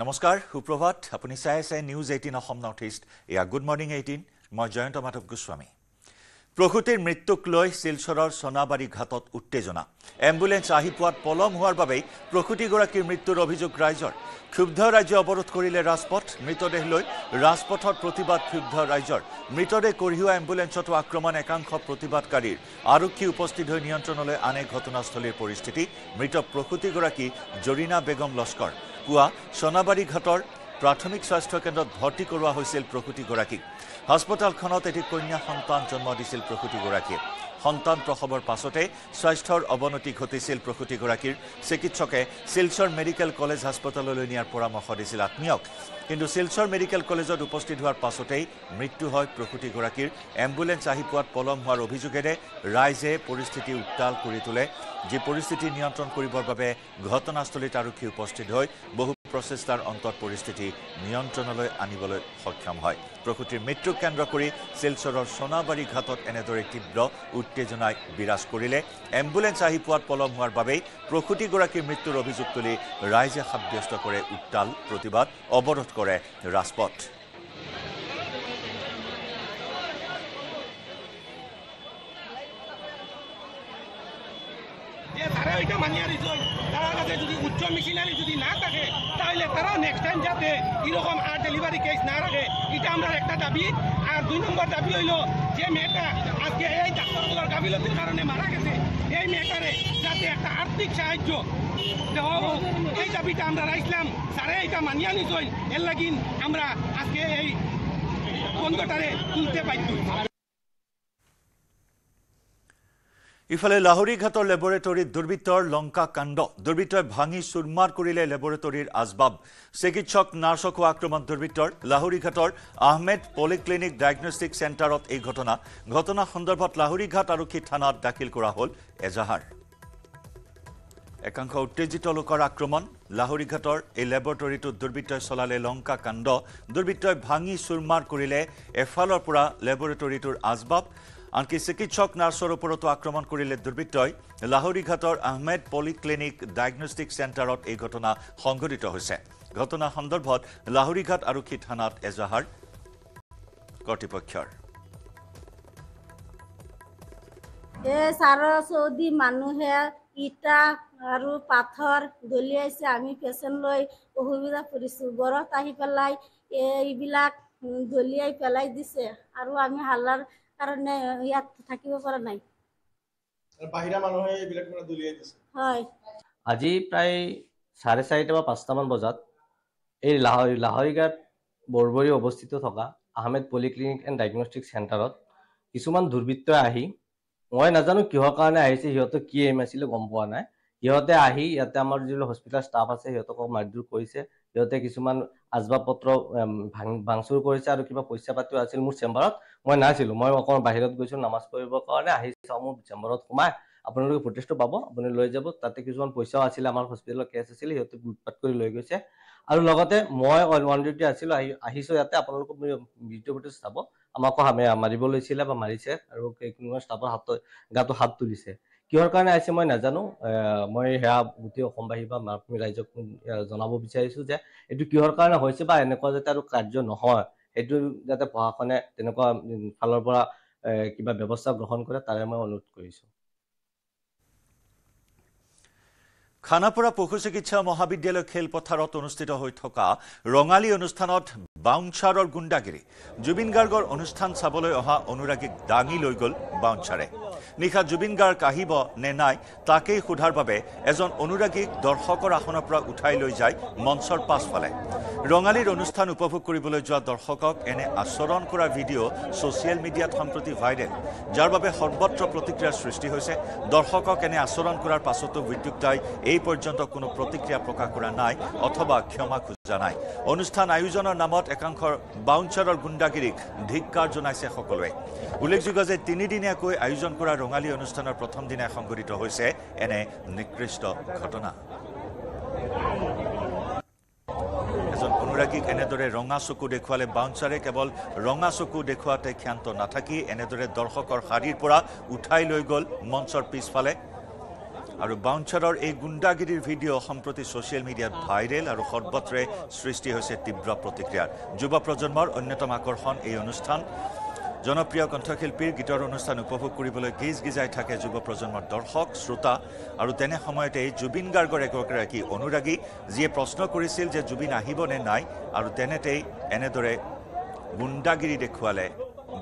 নমস্কাৰ সুপ্ৰভাত আপুনি চাই আছে নিউজ 18 অসম নৰ্থ ইষ্ট এয়া গুড মৰ্নিং 18 মই জয়ন্ত মাধৱ গোস্বামী প্ৰকৃতিৰ মৃত্যুক লৈ শিলচৰৰ সোনাবাৰী ঘাটত উত্তেজনা এম্বুলেন্স আহি পোৱাত পলম হোৱাৰ বাবে প্ৰকৃতিগৰাকীৰ মৃত্যুৰ অভিযোগ ৰাইজৰ ক্ষুব্ধ ৰাজ্য অৱৰোধ কৰিলে ৰাজপথ মৃতদেহ লৈ ৰাজপথত প্ৰতিবাদ ক্ষুব্ধ ৰাইজৰ মৃতদেহ কঢ়িওৱা এম্বুলেন্সতো আক্ৰমণ একাংশ প্ৰতিবাদকাৰীৰ আৰক্ষী উপস্থিত হৈ নিয়ন্ত্ৰণলৈ আনে ঘটনাস্থলীৰ পৰিস্থিতি মৃত প্ৰকৃতিগৰাকী জৰিনা বেগম লস্কৰ পুৱা সোনাবাৰী ঘাটৰ প্ৰাথমিক স্বাস্থ্য কেন্দ্ৰত ভৰ্তি কৰোৱা হৈছিল প্ৰকৃতিগৰাকীক হাস্পতালখনত এটি কন্যা সন্তান জন্ম দিছিল প্ৰকৃতিগৰাকীয়ে সন্তান প্ৰসৱৰ পাছতে স্বাস্থ্যৰ অৱনতি ঘটিছিল প্ৰকৃতিগৰাকীৰ চিকিৎসকে শিলচৰ মেডিকেল কলেজ হাস্পতাললৈ নিয়াৰ পৰামৰ্শ দিছিল আত্মীয়ক কিন্তু শিলচৰ মেডিকেল কলেজত উপস্থিত হোৱাৰ পাছতেই মৃত্যু হয় প্ৰকৃতিগৰাকীৰ এম্বুলেন্স আহি পোৱাত পলম হোৱাৰ অভিযোগেৰে ৰাইজে পৰিস্থিতি উত্তাল কৰি তোলে যি পৰিস্থিতি নিয়ন্ত্ৰণ কৰিবৰ বাবে ঘটনাস্থলীত আৰক্ষী উপস্থিত হৈ বহু প্ৰচেষ্টাৰ অন্তত পৰিস্থিতি নিয়ন্ত্ৰণলৈ আনিবলৈ সক্ষম হয় প্ৰকৃতিৰ মৃত্যুক কেন্দ্ৰ কৰি শিলচৰৰ সোনাবাৰী ঘাটত এনেদৰে তীব্ৰ উত্তেজনাই বিৰাজ কৰিলে এম্বুলেন্স আহি পোৱাত পলম হোৱাৰ বাবে প্ৰকৃতিগৰাকীৰ মৃত্যুৰ অভিযোগ তুলি ৰাইজে সাব্যস্ত কৰে উত্তাল প্ৰতিবাদ অৱৰোধ কৰে ৰাজপথ যদি উচ্চ মেশিনারি যদি না থাকে তাহলে তারা নেক্সট টাইম যাতে এরকম আর ডেলিভারি কেস না রাখে এটা আমরা একটা দাবি আর 2 নম্বর দাবি হইল যে মেয়েটা আজকে এই ডাক্তারগুলোর গাফিলতির কারণে মারা গেছে এই মেয়েটারে যাতে একটা আর্থিক সাহায্য দেওয়া হোক এই দাবিটা আমরা রাখলাম স্যারে এটা মানিয়া নিছই এর লাগিন আমরা আজকে এই বন্ধটারে তুলতে পারছি ইফালে লাহৰীঘাটৰ লেবৰেটৰীত দুৰ্বৃত্তৰ লংকা কাণ্ড দুৰ্বৃত্তই ভাঙি চুৰমাৰ কৰিলে লেবৰেটৰীৰ আজবাব চিকিৎসক নাৰ্ছকো আক্ৰমণ দুৰ্বৃত্তৰ লাহৰীঘাটৰ আহমেদ পলিক্লিনিক ডায়েগনষ্টিক চেণ্টাৰত এই ঘটনা সন্দৰ্ভত লাহৰীঘাট আৰক্ষী থানাত দাখিল কৰা হ'ল এজাহাৰ একাংশ উত্তেজিত লোকৰ আক্ৰমণ লাহৰীঘাটৰ এই লেবৰেটৰীটোত দুৰ্বৃত্তই চলালে লংকা কাণ্ড দুৰ্বৃত্তই ভাঙি চুৰমাৰ কৰিলে এফালৰ পৰা লেবৰেটৰীটোৰ আজবাব আনকি চিকিৎসক নাৰ্ছৰ ওপৰতো আক্ৰমণ কৰিলে দুৰ্বৃত্তই লাহৰীঘাটৰ আহমেদ পলিক্লিনিক ডায়েগনষ্টিক চেণ্টাৰত এই ঘটনা সংঘটিত হৈছে ঘটনা সন্দৰ্ভত লাহৰীঘাট আৰক্ষী থানাত এজাহাৰ কৰ্তৃপক্ষৰ সাৰা সৌদি মানুহে ইটা আৰু পাথৰ দলিয়াইছে আমি পেচেণ্ট লৈ অসুবিধা পৰিছোঁ গৰত আহি পেলাই এইবিলাক দলিয়াই পেলাই দিছে আৰু আমি হাল্লাৰ কাৰণে ইয়াত থাকিব পৰা নাই বাহিৰা মানুহে এইবিলাক মানে দলিয়াই দিছে হয় আজি প্ৰায় 4:30 বা 5 মান বজাত এই লাহৰীঘাট বৰবৰী অৱস্থিত থকা আহমেদ পলিক্লিনিক এণ্ড ডায়েগনষ্টিক চেণ্টাৰত কিছুমান দুৰ্বৃত্তই আহি মই নাজানো কিহৰ কাৰণে আহিছে সিহঁতে কি এম আছিল গম পোৱা নাই সিহঁতে আহি ইয়াতে আমাৰ যিটো হস্পিটেল ষ্টাফ আছে সিহঁতক মাৰধৰ কৰিছে সিহঁতে কিছুমান আজবাবপত্ৰ ভাঙচুৰ কৰিছে আৰু কিবা পইচা পাতিও আছিল মোৰ চেম্বাৰত মই নাছিলো মই অকণ বাহিৰত গৈছো নামাজ পঢ়িবৰ কাৰণে আহিছো মোৰ চেম্বাৰত সোমাই আপোনালোকে ফুটেজটো পাব আপুনি লৈ যাব তাতে কিছুমান পইচাও আছিল আমাৰ হস্পিটেলৰ কেছ আছিল সিহঁতে লুটপাট কৰি লৈ গৈছে আৰু লগতে মই অন ডিউটি আছিলো আহিছো ইয়াতে আপোনালোকক ভিডিঅ' ফুটেজ চাব আমাক মাৰিব লৈছিলে বা মাৰিছে আৰু কোনো ষ্টাফৰ গাটো হাত তুলিছে কিহৰ কাৰণে আহিছে মই নাজানো মই হেয়া গোটেই অসমবাসী বা ৰাইজক জনাব বিচাৰিছো যে এইটো কিহৰ কাৰণে হৈছে বা এনেকুৱা যাতে আৰু কাৰ্য নহয় এইটো যাতে প্ৰশাসনে তেনেকুৱা ফালৰ পৰা কিবা ব্যৱস্থা গ্ৰহণ কৰে তাৰে মই অনুৰোধ কৰিছো খানাপাৰা পশু চিকিৎসা মহাবিদ্যালয় খেলপথাৰত অনুষ্ঠিত হৈ থকা ৰঙালী অনুষ্ঠানত বাউন্সাৰৰ গুণ্ডাগিৰি জুবিন গাৰ্গৰ অনুষ্ঠান চাবলৈ অহা অনুৰাগীক দাঙি লৈ গ'ল বাউন্সাৰে নিশা জুবিন গাৰ্গ আহিব নে নাই তাকেই সোধাৰ বাবে এজন অনুৰাগীক দৰ্শকৰ আসনৰ পৰা উঠাই লৈ যায় মঞ্চৰ পাছফালে ৰঙালীৰ অনুষ্ঠান উপভোগ কৰিবলৈ যোৱা দৰ্শকক এনে আচৰণ কৰা ভিডিঅ' ছ'চিয়েল মিডিয়াত সম্প্ৰতি ভাইৰেল যাৰ বাবে সৰ্বত্ৰ প্ৰতিক্ৰিয়াৰ সৃষ্টি হৈছে দৰ্শকক এনে আচৰণ কৰাৰ পাছতো বিদ্যুক্তাই এই পৰ্যন্ত কোনো প্ৰতিক্ৰিয়া প্ৰকাশ কৰা নাই অথবা ক্ষমা খোজা নাই অনুষ্ঠান আয়োজনৰ নামত একাংশৰ বাউন্সাৰৰ গুণ্ডাগিৰিক ধিক্কাৰ জনাইছে সকলোৱে উল্লেখযোগ্য যে 3 দিনীয়াকৈ আয়োজন কৰা ৰঙালী অনুষ্ঠানৰ প্ৰথম দিনাই সংঘটিত হৈছে এনে নিকৃষ্ট ঘটনা এজন অনুৰাগীক এনেদৰে ৰঙা চকু দেখুৱালে বাউন্সাৰে কেৱল ৰঙা চকু দেখুৱাতে ক্ষান্ত নাথাকি এনেদৰে দৰ্শকৰ শাৰীৰ পৰা উঠাই লৈ গ'ল মঞ্চৰ পিছফালে আৰু বাউন্সাৰৰ এই গুণ্ডাগিৰিৰ ভিডিঅ' সম্প্ৰতি ছ'চিয়েল মিডিয়াত ভাইৰেল আৰু সৰ্বত্ৰে সৃষ্টি হৈছে তীব্ৰ প্ৰতিক্ৰিয়াৰ। যুৱ প্ৰজন্মৰ অন্যতম আকৰ্ষণ এই অনুষ্ঠান। জনপ্ৰিয় কণ্ঠশিল্পীৰ গীতৰ অনুষ্ঠান উপভোগ কৰিবলৈ গীজ গীজাই থাকে যুৱ প্ৰজন্মৰ দৰ্শক শ্ৰোতা। আৰু তেনে সময়তে জুবিন গাৰ্গৰ এগৰাকী অনুৰাগী যিয়ে প্ৰশ্ন কৰিছিল যে জুবিন আহিব নে নাই, আৰু তেনেতেই এনেদৰে গুণ্ডাগিৰি দেখুৱালে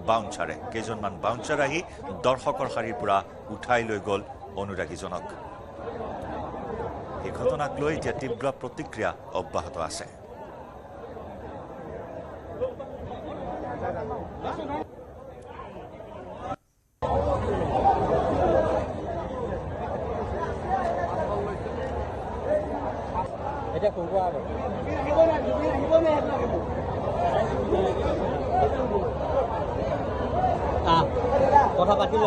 বাউন্সাৰে। কেইজনমান বাউন্সাৰ আহি দৰ্শকৰ শাৰীৰ পৰা উঠাই লৈ গ'ল অনুৰাগীজনক। এই ঘটনাক লৈ এতিয়া তীব্ৰ প্ৰতিক্ৰিয়া অব্যাহত আছে। কথা পাতিল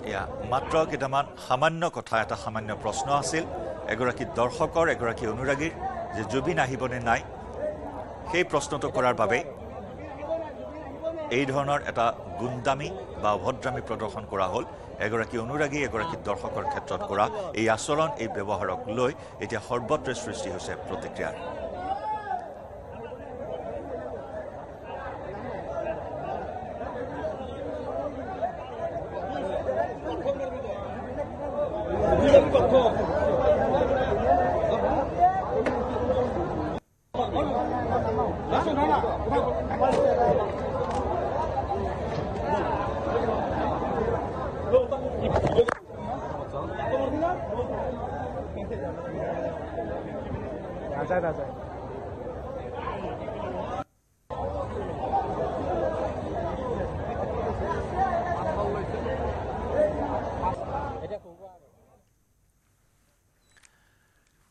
এয়া মাত্ৰ কেইটামান সামান্য কথা, এটা সামান্য প্ৰশ্ন আছিল এগৰাকী দৰ্শকৰ, এগৰাকী অনুৰাগীৰ যে জুবিন আহিবনে নাই। সেই প্ৰশ্নটো কৰাৰ বাবে এই ধৰণৰ এটা গুণ্ডামী বা অভদ্ৰামী প্ৰদৰ্শন কৰা হ'ল। এগৰাকী অনুৰাগী, এগৰাকী দৰ্শকৰ ক্ষেত্ৰত কৰা এই আচৰণ, এই ব্যৱহাৰক লৈ এতিয়া সৰ্বত্ৰে সৃষ্টি হৈছে প্ৰতিক্ৰিয়াৰ।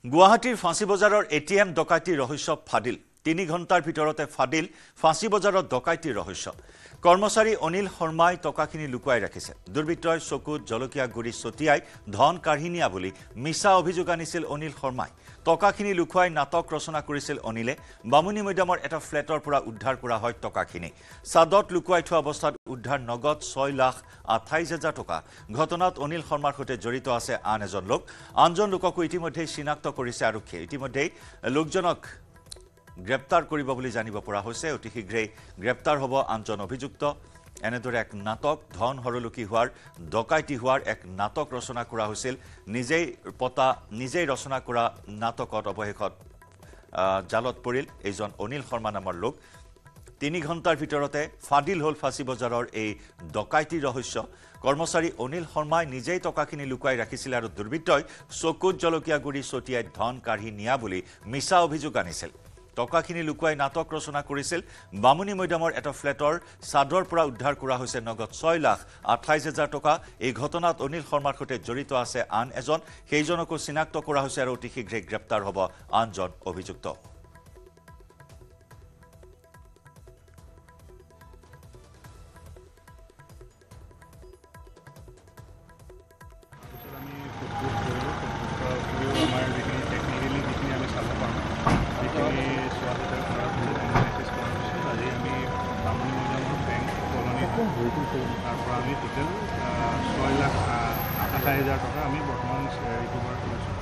গুৱাহাটীৰ ফাঁচী বজাৰৰ ATM ডকাইতিৰ ৰহস্য ফাদিল। 3 ঘণ্টাৰ ভিতৰতে ফাদিল ফাঁচী বজাৰত ডকাইতিৰ ৰহস্য। কৰ্মচাৰী অনিল শৰ্মাই টকাখিনি লুকুৱাই ৰাখিছে। দুৰ্বৃত্তই চকুত জলকীয়া গুৰি ছটিয়াই ধন কাঢ়ি নিয়া বুলি মিছা অভিযোগ আনিছিল অনিল শৰ্মাই। টকাখিনি লুকুৱাই নাটক ৰচনা কৰিছিল অনিলে। বামুণী মৈদামৰ এটা ফ্লেটৰ পৰা উদ্ধাৰ কৰা হয় টকাখিনি। চাদত লুকুৱাই থোৱা অৱস্থাত উদ্ধাৰ নগদ 6,28,000 টকা। ঘটনাত অনিল শৰ্মাৰ সৈতে জড়িত আছে আন এজন লোক। আনজন লোককো ইতিমধ্যেই চিনাক্ত কৰিছে আৰক্ষীয়ে। ইতিমধ্যেই লোকজনক গ্ৰেপ্তাৰ কৰিব বুলি জানিব পৰা হৈছে। অতি শীঘ্ৰেই গ্ৰেপ্তাৰ হ'ব আনজন অভিযুক্ত। এনেদৰে এক নাটক, ধন হৰলুকি হোৱাৰ, ডকাইতি হোৱাৰ এক নাটক ৰচনা কৰা হৈছিল। নিজেই ৰচনা কৰা নাটকত অৱশেষত জালত পৰিল এইজন অনিল শৰ্মা নামৰ লোক। 3 ঘণ্টাৰ ভিতৰতে ফাদিল হ'ল ফাঁচী বজাৰৰ এই ডকাইতিৰ ৰহস্য। কৰ্মচাৰী অনিল শৰ্মাই নিজেই টকাখিনি লুকুৱাই ৰাখিছিল আৰু দুৰ্বৃত্তই চকুত জলকীয়া গুৰি ছটিয়াই ধন কাঢ়ি নিয়া বুলি মিছা অভিযোগ আনিছিল। টকাখিনি লুকুৱাই নাটক ৰচনা কৰিছিল। বামুণী মৈদামৰ এটা ফ্লেটৰ চাদৰ পৰা উদ্ধাৰ কৰা হৈছে নগদ 6,28,000 টকা। এই ঘটনাত অনিল শৰ্মাৰ সৈতে জড়িত আছে আন এজন। সেইজনকো চিনাক্ত কৰা হৈছে আৰু অতি শীঘ্ৰেই গ্ৰেপ্তাৰ হ'ব আনজন অভিযুক্ত। তাৰপৰা আমি টোটেল 6,28,000 টকা আমি বৰ্তমান ৰিকভাৰ কৰিছোঁ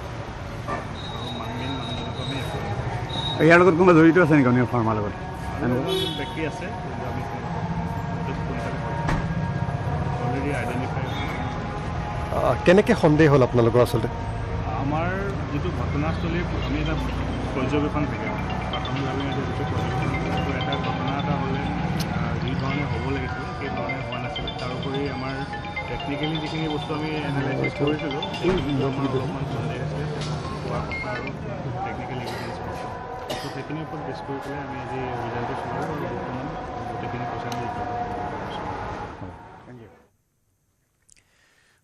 আৰু মেইন মানুহজনক আমি ইয়াৰ লগত কোনোবা জড়িত আছে নেকি অনিল শৰ্মাৰ লগত? ব্যক্তি আছে, কিন্তু আমি অলৰেডি আইডেণ্টিফাই। কেনেকৈ সন্দেহ হ'ল আপোনালোকৰ? আচলতে আমাৰ যিটো ঘটনাস্থলীৰ আমি এটা পৰ্যবেক্ষণ থাকে, প্ৰাথমিকভাৱে যিটো পৰ্যবেক্ষণ এটা ঘটনা এটা হ'লে যি ধৰণে হ'ব লাগিছিলে সেই ধৰণে হোৱা নাছিল। তাৰোপৰি আমাৰ টেকনিকেলি যিখিনি বস্তু আমি এনালাইচিছ কৰিছিলোঁ অলপমান সন্দেহ আছিলে হোৱা কথা আৰু টেকনিকেল এভিডেঞ্চ পাইছোঁ। ত' সেইখিনিৰ ওপৰত বেছ কৰি পেলাই আমি আজি অভিযানটো চলালোঁ আৰু বৰ্তমান গোটেইখিনি পইচা আমি ৰিকভাৰ কৰিছোঁ। Thank U.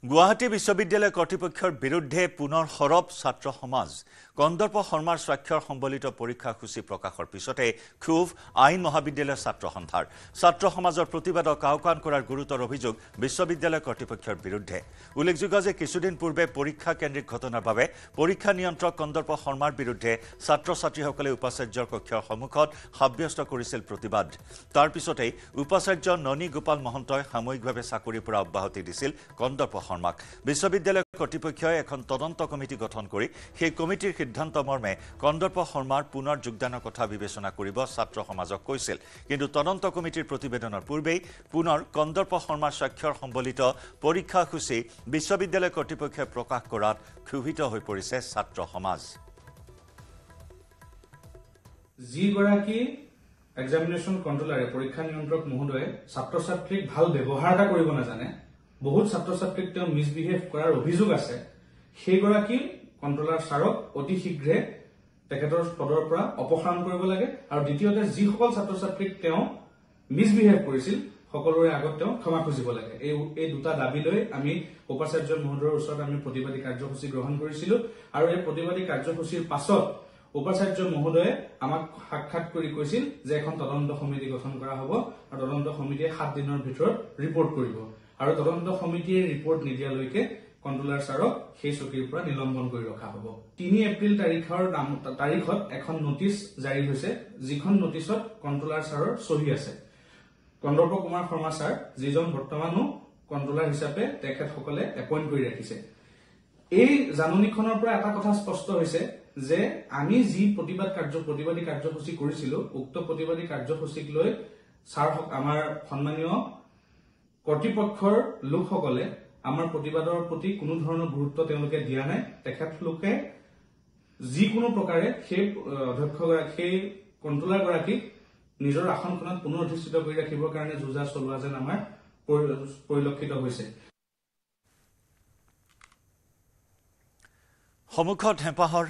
গুৱাহাটী বিশ্ববিদ্যালয় কৰ্তৃপক্ষৰ বিৰুদ্ধে পুনৰ সৰব ছাত্ৰ সমাজ কন্দৰ্প শৰ্মাৰ স্বাক্ষৰ সম্বলিত পৰীক্ষাসূচী প্ৰকাশৰ পিছতে ক্ষোভ আইন মহাবিদ্যালয়ৰ ছাত্ৰ সন্থাৰ ছাত্ৰ সমাজৰ প্ৰতিবাদক আওকাণ কৰাৰ গুৰুতৰ অভিযোগ বিশ্ববিদ্যালয় কৰ্তৃপক্ষৰ বিৰুদ্ধে উল্লেখযোগ্য যে কিছুদিন পূৰ্বে পৰীক্ষা কেন্দ্ৰিক ঘটনাৰ বাবে পৰীক্ষা নিয়ন্ত্ৰক কন্দৰ্প শৰ্মাৰ বিৰুদ্ধে ছাত্ৰ ছাত্ৰীসকলে উপাচাৰ্যৰ কক্ষৰ সন্মুখত সাব্যস্ত কৰিছিল প্ৰতিবাদ তাৰ পিছতেই উপাচাৰ্য ননী গোপাল মহন্তই সাময়িকভাৱে চাকৰিৰ পৰা অব্যাহতি দিছিল কন্দৰ্প শৰ্মাক বিশ্ববিদ্যালয় কৰ্তৃপক্ষই এখন তদন্ত কমিটি গঠন কৰি সেই কমিটিৰ সিদ্ধান্ত মৰ্মে কন্দৰ্প শৰ্মাৰ পুনৰ যোগদানৰ কথা বিবেচনা কৰিব ছাত্ৰ সমাজক কৈছিল কিন্তু তদন্ত কমিটিৰ প্ৰতিবেদনৰ পূৰ্বেই পুনৰ কন্দৰ্প শৰ্মাৰ স্বাক্ষৰ সম্বলিত পৰীক্ষাসূচী বিশ্ববিদ্যালয় কৰ্তৃপক্ষই প্ৰকাশ কৰাত ক্ষোভিত হৈ পৰিছে ছাত্ৰ সমাজ যিগৰাকী এক্সামিনেশ্যন কন্ট্ৰোলাৰে পৰীক্ষা নিয়ন্ত্ৰক মহোদয়ে ছাত্ৰ ছাত্ৰীক ভাল ব্যৱহাৰ এটা কৰিব নাজানে বহুত ছাত্ৰ ছাত্ৰীক তেওঁ মিছবিহেভ কৰাৰ অভিযোগ আছে সেইগৰাকী কন্ট্ৰোলাৰ ছাৰক অতি শীঘ্ৰে তেখেতৰ পদৰ পৰা অপসাৰণ কৰিব লাগে আৰু দ্বিতীয়তে যিসকল ছাত্ৰ ছাত্ৰীক তেওঁ মিছবিহেভ কৰিছিল সকলোৰে আগত তেওঁ ক্ষমা খুজিব লাগে এই দুটা দাবী লৈ আমি উপাচাৰ্য মহোদয়ৰ ওচৰত আমি প্ৰতিবাদী কাৰ্যসূচী গ্ৰহণ কৰিছিলো আৰু এই প্ৰতিবাদী কাৰ্যসূচীৰ পাছত উপাচাৰ্য মহোদয়ে আমাক সাক্ষাৎ কৰি কৈছিল যে এখন তদন্ত সমিতি গঠন কৰা হ'ব আৰু তদন্ত সমিতিয়ে 7 দিনৰ ভিতৰত ৰিপৰ্ট কৰিব আৰু তদন্ত সমিতিয়ে ৰিপৰ্ট নিদিয়ালৈকে কন্ট্ৰোলাৰ ছাৰক সেই চকীৰ পৰা নিলম্বন কৰি ৰখা হ'ব 3 এপ্ৰিল তাৰিখত এখন নোটিছ জাৰি হৈছে যিখন নোটিছত কন্ট্ৰোলাৰ ছাৰৰ সহি আছে কন্দৰ্প কুমাৰ শৰ্মা ছাৰ যিজন বৰ্তমানো কন্ট্ৰোলাৰ হিচাপে তেখেতসকলে এপইণ্ট কৰি ৰাখিছে এই জাননীখনৰ পৰা এটা কথা স্পষ্ট হৈছে যে আমি যি প্ৰতিবাদী কাৰ্যসূচী কৰিছিলো উক্ত প্ৰতিবাদী কাৰ্যসূচীক লৈ ছাৰ আমাৰ সন্মানীয় কৰ্তৃপক্ষৰ লোকসকলে আমাৰ প্ৰতিবাদৰ প্ৰতি কোনো ধৰণৰ গুৰুত্ব তেওঁলোকে দিয়া নাই তেখেতলোকে যিকোনো প্ৰকাৰে সেই অধ্যক্ষগৰাকী কন্ট্ৰোলাৰ গৰাকীক নিজৰ আসনখনত পুনৰ অধিষ্ঠিত কৰি ৰাখিবৰ কাৰণে যুঁজা চলোৱা যেন আমাৰ পৰিলক্ষিত হৈছে সমুখত হেঁপাহৰ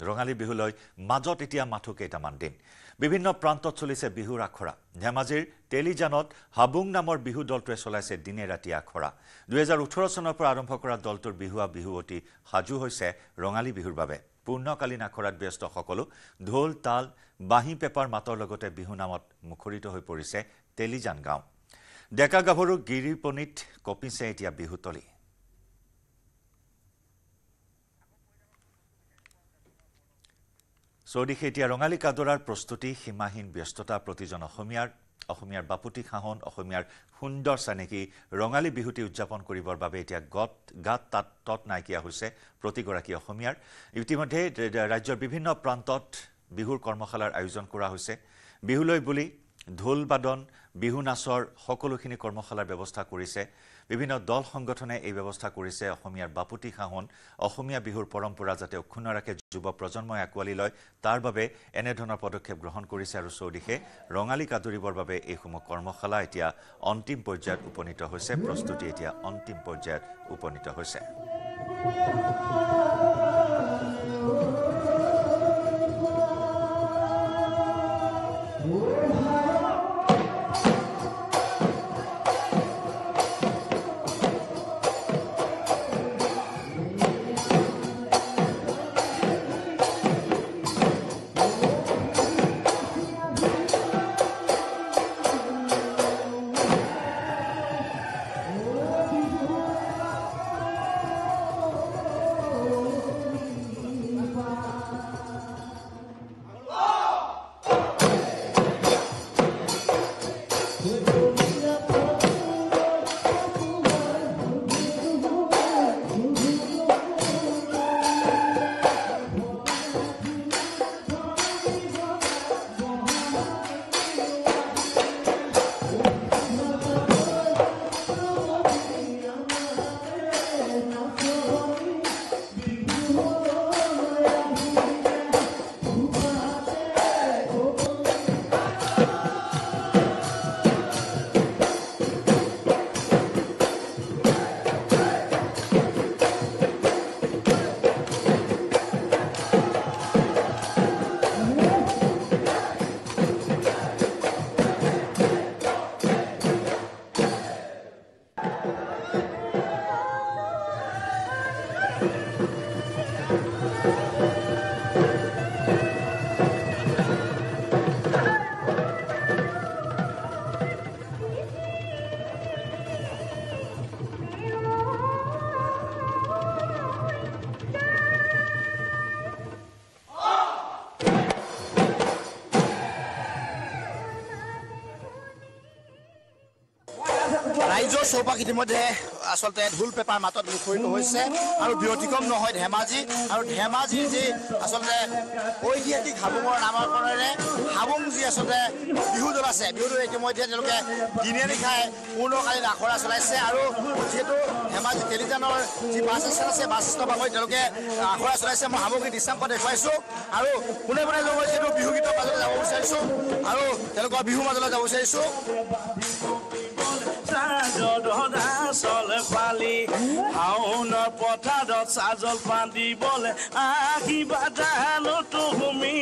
ৰঙালী বিহুলৈ মাজত এতিয়া মাথো কেইটামান দিন বিভিন্ন প্ৰান্তত চলিছে বিহুৰ আখৰা ধেমাজিৰ তেলিজানত হাবুং নামৰ বিহু দলটোৱে চলাইছে দিনে ৰাতি আখৰা 2018 চনৰ পৰা আৰম্ভ কৰা দলটোৰ বিহু অতি সাজু হৈছে ৰঙালী বিহুৰ বাবে পূৰ্ণকালীন আখৰাত ব্যস্ত সকলো ঢোল তাল বাঁহী পেপাৰ মাতৰ লগতে বিহু নামত মুখৰিত হৈ পৰিছে তেলিজান গাঁও ডেকা গাভৰু গিৰিপনিত কপিছে এতিয়া বিহুতলী চৌদিশে এতিয়া ৰঙালী কাদৰাৰ প্ৰস্তুতি সীমাহীন ব্যস্ততা প্ৰতিজন অসমীয়াৰ বাপুতি খাহন অসমীয়াৰ সুন্দৰ চানেকি ৰঙালী বিহুটি উদযাপন কৰিবৰ বাবে এতিয়া গাত তত নাইকিয়া হৈছে প্ৰতিগৰাকী অসমীয়াৰ ইতিমধ্যে ৰাজ্যৰ বিভিন্ন প্ৰান্তত বিহুৰ কৰ্মশালাৰ আয়োজন কৰা হৈছে বিহুলৈ বুলি ঢোল বাদন বিহু নাচৰ সকলোখিনি কৰ্মশালাৰ ব্যৱস্থা কৰিছে বিভিন্ন দল সংগঠনে এই ব্যৱস্থা কৰিছে অসমীয়াৰ বাপুতি খাহন অসমীয়া বিহুৰ পৰম্পৰা যাতে অক্ষুণ্ণ ৰাখে যুৱ প্ৰজন্মই আঁকোৱালি লয় তাৰ বাবে এনে ধৰণৰ পদক্ষেপ গ্ৰহণ কৰিছে আৰু চৌদিশে ৰঙালী কাদৰিবৰ বাবে এইসমূহ কৰ্মশালা এতিয়া অন্তিম পৰ্যায়ত উপনীত হৈছে প্ৰস্তুতি এতিয়া অন্তিম পৰ্যায়ত উপনীত হৈছে চৌপাশ ইতিমধ্যে আচলতে ঢোল পেপাৰ মাতত মুখৰিত হৈছে আৰু ব্যতিক্ৰম নহয় ধেমাজি আৰু ধেমাজিৰ যি আচলতে ঐতিহাসিক হাবুঙৰ নামাকৰণেৰে হাবুং যি আচলতে বিহুদল আছে বিহুদল ইতিমধ্যে তেওঁলোকে দিনে নিশাই পূৰ্ণকালীন আখৰা চলাইছে আৰু যিহেতু ধেমাজি টেলিটানৰ যি বাছ ষ্টেণ্ড আছে বাছ ষ্টেণ্ডৰ ভাগত তেওঁলোকে আখৰা চলাইছে মই সামগ্ৰিক দৃশ্যাংশ দেখুৱাইছোঁ আৰু পোনে পোনে মই যিহেতু বিহু গীতৰ মাজলৈ যাব বিচাৰিছোঁ আৰু তেওঁলোকৰ বিহুৰ মাজলৈ যাব বিচাৰিছোঁ পালি শাওনৰ পথাৰত চাজল বান্ধিবলৈ আহিবা জানো তুমি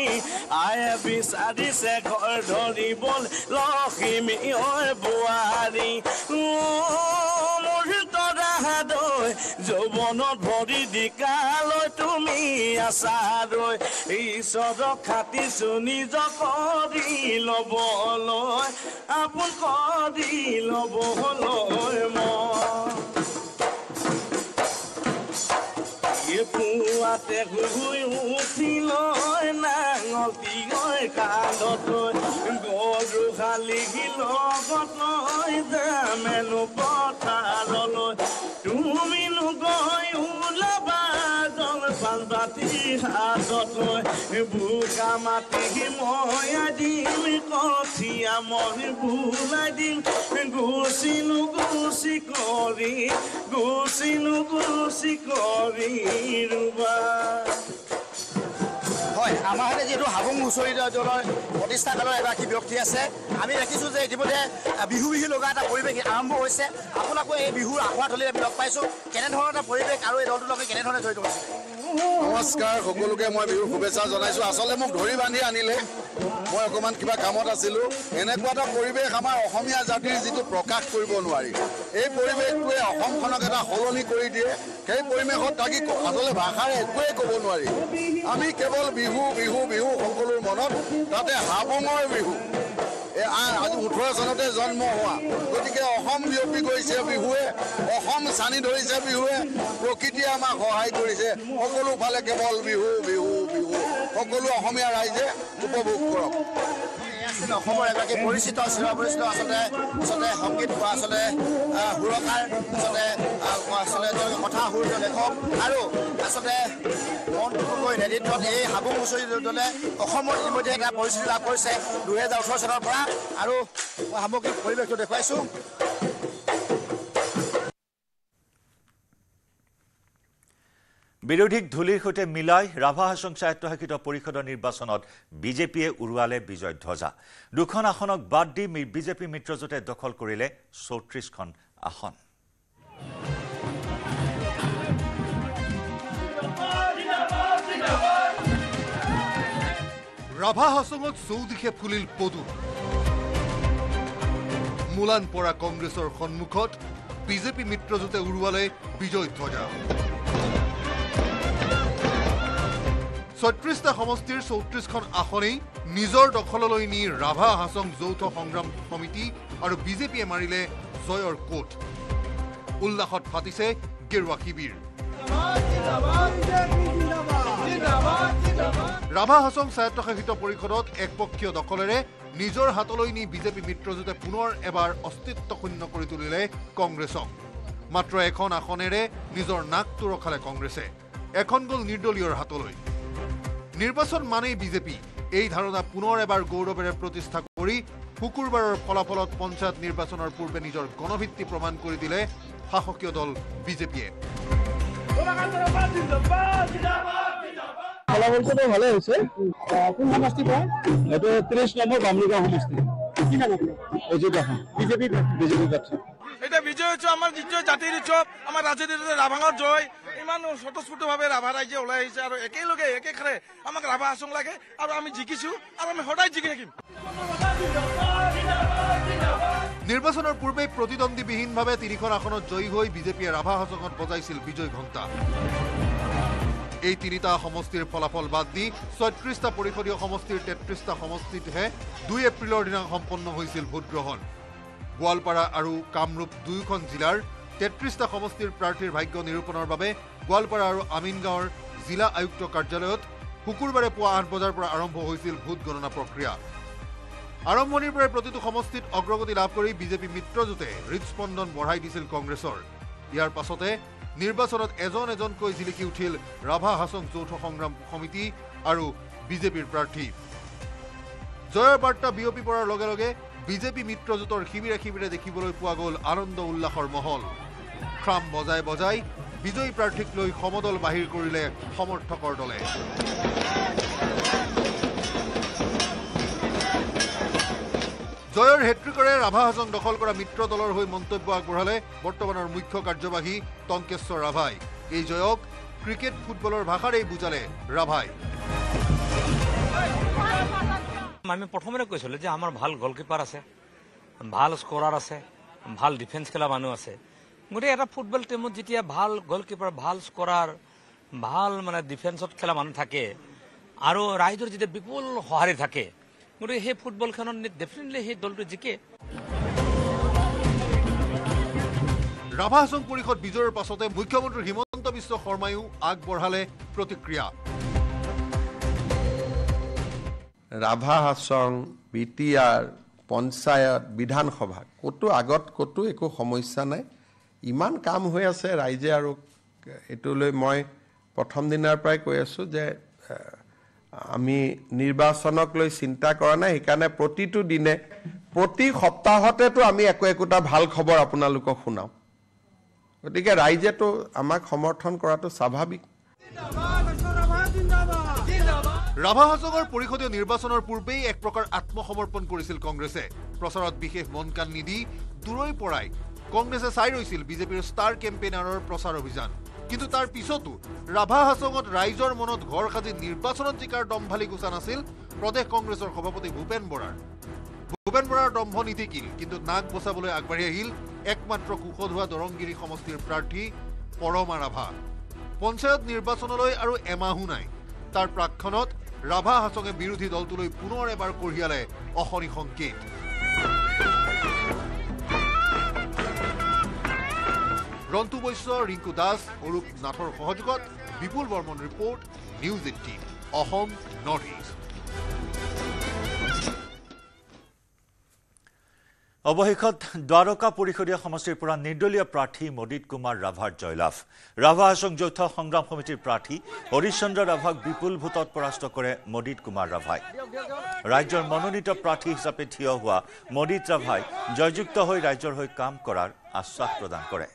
আয়ে বিচাৰিছে ঘৰ ধৰিবলৈ লখিমী ঐ বোৱাৰী মোৰ তৰা দৈ যৌৱনত ভৰি দিকালৈ তুমি আছাৰৈ ঈশ্বৰৰ খাতিছো নিজ কৰি ল'বলৈ আপোন কৰি ল'বলৈ মই পুৱাতে শুই উঠিলৈ নাঙলটি গৈ কান্ধত লৈ গৰু খালি লগত লৈ যামেনো পথাৰলৈ তুমিনো গৈ ওলাবা জলপান বাতি হাতত লৈ বোকা মাটি মই দিম কঠীয়া মই বোলাই দিম গুচিনো গুচি কৰি হয় আমাৰ হাতে যিহেতু হাবুং হুঁচৰি দলৰ প্ৰতিষ্ঠাকালৰ এগৰাকী ব্যক্তি আছে আমি দেখিছোঁ যে ইতিমধ্যে বিহু লগা এটা পৰিৱেশ আৰম্ভ হৈছে আপোনাকো এই বিহুৰ আখৰাথলীত আমি লগ পাইছোঁ কেনেধৰণৰ এটা পৰিৱেশ আৰু এই দলটোৰ লগত কেনেধৰণে জড়িত হৈছে নমস্কাৰ সকলোকে মই বিহুৰ শুভেচ্ছা জনাইছোঁ আচলতে মোক ধৰি বান্ধি আনিলে মই অকণমান কিবা কামত আছিলোঁ এনেকুৱা এটা পৰিৱেশ আমাৰ অসমীয়া জাতিৰ যিটো প্ৰকাশ কৰিব নোৱাৰি এই পৰিৱেশটোৱে অসমখনক এটা সলনি কৰি দিয়ে সেই পৰিৱেশত থাকি আচলতে ভাষাৰে একোৱেই ক'ব নোৱাৰি আমি কেৱল বিহু বিহু বিহু সকলোৰ মনত তাতে হাবুঙৰ বিহু আজি 18 চনতে জন্ম হোৱা গতিকে অসম বিয়পি গৈছে বিহুৱে অসম চানি ধৰিছে বিহুৱে প্ৰকৃতিয়ে আমাক সহায় কৰিছে সকলো ফালে কেৱল বিহু বিহু বিহু সকলো অসমীয়া ৰাইজে উপভোগ কৰক অসমৰ এগৰাকী পৰিচিত চিৰপৰিচিত আচলতে সংগীত আচলতে সুৰকাৰ আচলতে কথা সুৰ লেখক আৰু আচলতে মনটোকৈ নেতৃত্বত এই হাবুং হুঁচৰি দলে অসমত ইতিমধ্যে এটা পৰিস্থিতি লাভ কৰিছে 2018 চনৰ পৰা আৰু সামগ্ৰিক পৰিৱেশটো দেখুৱাইছোঁ বিৰোধীক ধূলিৰ সৈতে মিলাই ৰাভা হাছং স্বায়ত্তশাসিত পৰিষদৰ নিৰ্বাচনত বিজেপিয়ে উৰুৱালে বিজয় ধ্বজা দুখন আসনক বাদ দি বিজেপি মিত্ৰজোঁটে দখল কৰিলে 34খন আসন ৰাভা হাছঙত চৌদিশে ফুলিল পদু মুলান পৰা কংগ্ৰেছৰ সন্মুখত বিজেপি মিত্ৰজোঁটে উৰুৱালে বিজয় ধ্বজা 36টা সমষ্টিৰ 34খন আসনেই নিজৰ দখললৈ নি ৰাভা হাছং যৌথ সংগ্ৰাম সমিতি আৰু বিজেপিয়ে মাৰিলে জয়ৰ কোট উল্লাসত ফাটিছে গেৰুৱা শিবিৰ ৰাভা হাছং স্বায়ত্তশাসিত পৰিষদত একপক্ষীয় দখলেৰে নিজৰ হাতলৈ নি বিজেপি মিত্ৰজোঁটে পুনৰ এবাৰ অস্তিত্ব শূন্য কৰি তুলিলে কংগ্ৰেছক মাত্ৰ এখন আসনেৰে নিজৰ নাকটো ৰখালে কংগ্ৰেছে এখন গ'ল নিৰ্দলীয়ৰ হাতলৈ নিৰ্বাচন মানেই বিজেপি এই ধাৰণা পুনৰ এবাৰ গৌৰৱেৰে প্ৰতিষ্ঠা কৰি শুকুৰবাৰৰ ফলাফলত পঞ্চায়ত নিৰ্বাচনৰ পূৰ্বে নিজৰ গণভিত্তি প্ৰমাণ কৰি দিলে শাসকীয় দল বিজেপিয়ে ফলাফলটো ভালে হৈছে কোন সমষ্টি পৰা এইটো 30 নম্বৰ বামলিগাঁও সমষ্টি কি নাম আপোনাৰ অজিত দাস বিজেপি প্ৰাৰ্থী এটা বিজয় উৎসৱ আমাৰ দ্বিতীয় জাতিৰ উৎসৱ আমাৰ ৰাজনীতিত ৰাভাঙৰ জয় ইমান স্বতঃস্ফূৰ্তভাৱে ৰাভা ৰাইজে ওলাই আহিছে আৰু একেলগে একেখাৰে আমাক ৰাভা হাছং লাগে আৰু আমি জিকিছোঁ আৰু আমি সদায় জিকি থাকিম নিৰ্বাচনৰ পূৰ্বে প্ৰতিদ্বন্দ্বীবিহীনভাৱে 3খন আসনত জয়ী হৈ বিজেপিয়ে ৰাভা হাছঙত বজাইছিল বিজয় ঘণ্টা এই 3টা সমষ্টিৰ ফলাফল বাদ দি 36টা পৰিষদীয় সমষ্টিৰ 33টা সমষ্টিতহে 2 এপ্ৰিলৰ দিনা সম্পন্ন হৈছিল ভোটগ্ৰহণ গোৱালপাৰা আৰু কামৰূপ দুয়োখন জিলাৰ 33টা সমষ্টিৰ প্ৰাৰ্থীৰ ভাগ্য নিৰূপণৰ বাবে গোৱালপাৰা আৰু আমিনগাঁৱৰ জিলা আয়ুক্ত কাৰ্যালয়ত শুকুৰবাৰে পুৱা 8 বজাৰ পৰা আৰম্ভ হৈছিল ভোট গণনা প্ৰক্ৰিয়া আৰম্ভণিৰ পৰাই প্ৰতিটো সমষ্টিত অগ্ৰগতি লাভ কৰি বিজেপি মিত্ৰজোঁটে হৃদস্পন্দন বঢ়াই দিছিল কংগ্ৰেছৰ। ইয়াৰ পাছতে নিৰ্বাচনত এজন এজনকৈ জিলিকি উঠিল ৰাভা হাছং যৌথ সংগ্ৰাম সমিতি আৰু বিজেপিৰ প্ৰাৰ্থী। জয়ৰ বাৰ্তা বিয়পি পৰাৰ লগে লগে বিজেপি মিত্ৰজোঁটৰ শিবিৰে শিবিৰে দেখিবলৈ পোৱা গ'ল আনন্দ উল্লাসৰ মহল। ট্ৰাম বজাই বজাই বিজয়ী প্ৰাৰ্থীক লৈ সমদল বাহিৰ কৰিলে সমৰ্থকৰ দলে। জয়ৰ হেট্ৰিকৰে ৰাভা হাছং দখল কৰা মিত্ৰ দলৰ হৈ মন্তব্য আগবঢ়ালে বৰ্তমানৰ মুখ্য কাৰ্যবাহী টংকেশ্বৰ ৰাভাই। এই জয়ক ক্ৰিকেট ফুটবলৰ ভাষাৰেই বুজালে ৰাভাই। আমি প্ৰথমতে কৈছিলো যে আমাৰ ভাল গলকিপাৰ আছে, ভাল স্কৰাৰ আছে, ভাল ডিফেন্স খেলা মানুহ আছে। গতিকে এটা ফুটবল টিমত যেতিয়া ভাল গলকিপাৰ, ভাল স্কৰাৰ, ভাল মানে ডিফেন্সত খেলা মানুহ থাকে আৰু ৰাইজৰ যেতিয়া বিপুল সঁহাৰি থাকে, গতিকে সেই ফুটবলখনত ডেফিনেটলি সেই দলটো জিকে। ৰাভা হাছং পৰিষদ বিজয়ৰ পাছতে মুখ্যমন্ত্ৰী হিমন্ত বিশ্ব শৰ্মায়ো আগবঢ়ালে প্ৰতিক্ৰিয়া। ৰাভা হাছং, BTR, পঞ্চায়ত, বিধানসভা ক'তো আগত ক'তো একো সমস্যা নাই। ইমান কাম হৈ আছে ৰাইজে, আৰু এইটো লৈ মই প্ৰথম দিনাৰ পৰাই কৈ আছোঁ যে আমি নিৰ্বাচনক লৈ চিন্তা কৰা নাই। সেইকাৰণে প্ৰতিটো দিনে প্ৰতি সপ্তাহতেতো আমি একোটা ভাল খবৰ আপোনালোকক শুনাওঁ। গতিকে ৰাইজেতো আমাক সমৰ্থন কৰাটো স্বাভাৱিক। ৰাভা হাছঙৰ পৰিষদীয় নিৰ্বাচনৰ পূৰ্বেই এক প্ৰকাৰ আত্মসমৰ্পণ কৰিছিল কংগ্ৰেছে। প্ৰচাৰত বিশেষ মন কাণ নিদি দূৰৈৰ পৰাই কংগ্ৰেছে চাই ৰৈছিল বিজেপিৰ ষ্টাৰ কেম্পেইনাৰৰ প্ৰচাৰ অভিযান। কিন্তু তাৰ পিছতো ৰাভা হাছঙত ৰাইজৰ মনত ঘৰ সাজি নিৰ্বাচনত জিকাৰ দম্ভালি গুচা নাছিল প্ৰদেশ কংগ্ৰেছৰ সভাপতি ভূপেন বৰাৰ। ভূপেন বৰাৰ দম্ভ নীতিকিল, কিন্তু নাক বচাবলৈ আগবাঢ়ি আহিল একমাত্ৰ কুশধোৱা দৰংগিৰি সমষ্টিৰ প্ৰাৰ্থী পৰমা ৰাভা। পঞ্চায়ত নিৰ্বাচনলৈ আৰু এমাহো নাই। তাৰ প্ৰাক্ষণত ৰাভা হাছঙে বিৰোধী দলটোলৈ পুনৰ এবাৰ কঢ়িয়ালে অশনি সংকেত। ৰন্তু বৈশ্য, ৰিংকু দাস, অৰূপ নাথৰ সহযোগত Bipul Barman report, News 18 Assam North East. অৱশেষত দ্বাৰকা পৰিষদীয় সমষ্টিৰ পৰা নিৰ্দলীয় প্ৰাৰ্থী মদিত কুমাৰ ৰাভাৰ জয়লাভ। ৰাভা হাছং যৌথ সংগ্ৰাম সমিতিৰ প্ৰাৰ্থী হৰিশ্চন্দ্ৰ ৰাভাক বিপুল ভোটত পৰাস্ত কৰে মদিত কুমাৰ ৰাভাই। ৰাজ্যৰ মনোনীত প্ৰাৰ্থী হিচাপে থিয় হোৱা মদিত ৰাভাই জয়যুক্ত হৈ ৰাজ্যৰ হৈ কাম কৰাৰ আশ্বাস প্ৰদান কৰে।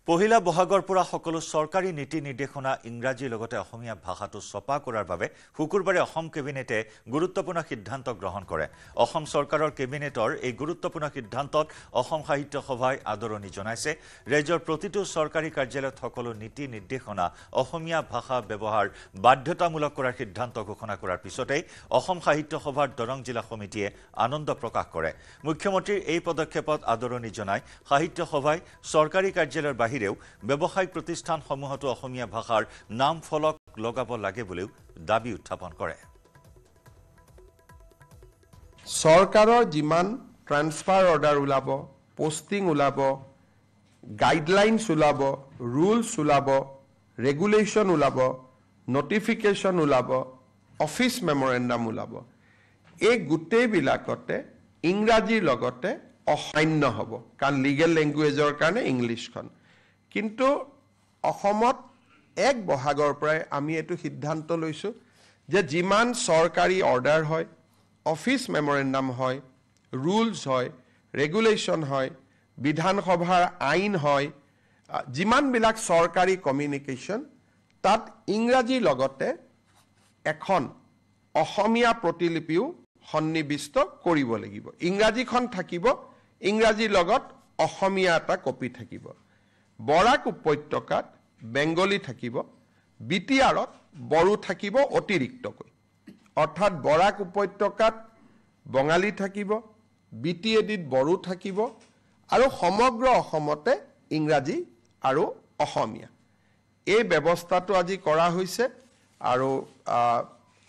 পহিলা বহাগৰ পৰা সকলো চৰকাৰী নীতি নিৰ্দেশনা ইংৰাজীৰ লগতে অসমীয়া ভাষাটো ছপা কৰাৰ বাবে শুকুৰবাৰে অসম কেবিনেটে গুৰুত্বপূৰ্ণ সিদ্ধান্ত গ্ৰহণ কৰে। অসম চৰকাৰৰ কেবিনেটৰ এই গুৰুত্বপূৰ্ণ সিদ্ধান্তত অসম সাহিত্য সভাই আদৰণি জনাইছে। ৰাজ্যৰ প্ৰতিটো চৰকাৰী কাৰ্যালয়ত সকলো নীতি নিৰ্দেশনা অসমীয়া ভাষা ব্যৱহাৰ বাধ্যতামূলক কৰাৰ সিদ্ধান্ত ঘোষণা কৰাৰ পিছতেই অসম সাহিত্য সভাৰ দৰং জিলা সমিতিয়ে আনন্দ প্ৰকাশ কৰে। মুখ্যমন্ত্ৰীৰ এই পদক্ষেপত আদৰণি জনাই সাহিত্য সভাই চৰকাৰী কাৰ্যালয়ৰ বাহিৰেও ব্যৱসায়িক প্ৰতিষ্ঠানসমূহতো অসমীয়া ভাষাৰ নাম ফলক লগাব লাগে বুলিও দাবী উত্থাপন কৰে। চৰকাৰৰ যিমান ট্ৰান্সফাৰ অৰ্ডাৰ ওলাব, পোষ্টিং ওলাব, গাইডলাইনছ ওলাব, ৰুলছ ওলাব, ৰেগুলেশ্যন ওলাব, নটিফিকেশ্যন ওলাব, অফিচ মেমৰেণ্ডাম ওলাব, এই গোটেইবিলাকতে ইংৰাজীৰ লগতে অসান্য হ'ব, কাৰণ লিগেল লেংগুৱেজৰ কাৰণে ইংলিছখন। কিন্তু অসমত 1 বহাগৰ পৰাই আমি এইটো সিদ্ধান্ত লৈছোঁ যে যিমান চৰকাৰী অৰ্ডাৰ হয়, অফিচ মেমৰেণ্ডাম হয়, ৰুলছ হয়, ৰেগুলেশ্যন হয়, বিধানসভাৰ আইন হয়, যিমানবিলাক চৰকাৰী কমিউনিকেশ্যন, তাত ইংৰাজীৰ লগতে এখন অসমীয়া প্ৰতিলিপিও সন্নিৱিষ্ট কৰিব লাগিব। ইংৰাজীখন থাকিব, ইংৰাজীৰ লগত অসমীয়া এটা কপি থাকিব। বৰাক উপত্যকাত বেংগলী থাকিব, BTRত বড়ো থাকিব অতিৰিক্তকৈ। অৰ্থাৎ বৰাক উপত্যকাত বঙালী থাকিব, BTADত বড়ো থাকিব, আৰু সমগ্ৰ অসমতে ইংৰাজী আৰু অসমীয়া। এই ব্যৱস্থাটো আজি কৰা হৈছে। আৰু